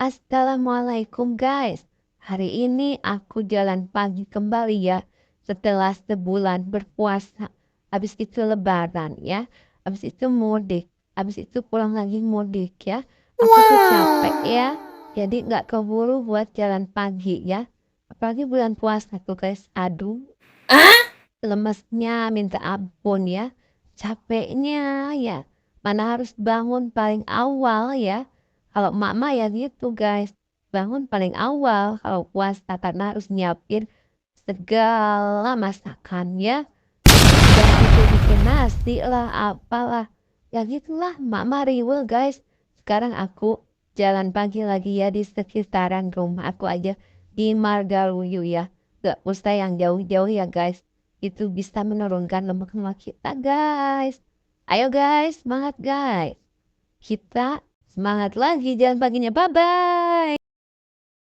Assalamualaikum guys. Hari ini aku jalan pagi kembali ya. Setelah sebulan berpuasa. Habis itu lebaran ya. Habis itu mudik. Habis itu pulang lagi mudik ya. Aku tuh capek ya. Jadi nggak keburu buat jalan pagi ya. Apalagi bulan puasa tuh guys. Aduh, lemesnya minta ampun ya. Capeknya ya. Mana harus bangun paling awal ya. Kalau mama ya gitu guys. Bangun paling awal kalau puasa karena harus nyiapin segala masakannya. Dan itu bikin nasi lah apalah. Ya gitulah mama riwel guys. Sekarang aku jalan pagi lagi ya di sekitaran rumah aku aja di Margaluyu ya. Gak usah yang jauh-jauh ya guys. Itu bisa menurunkan lemak-lemak kita guys. Ayo guys, semangat guys. Kita semangat lagi jalan paginya. Bye-bye.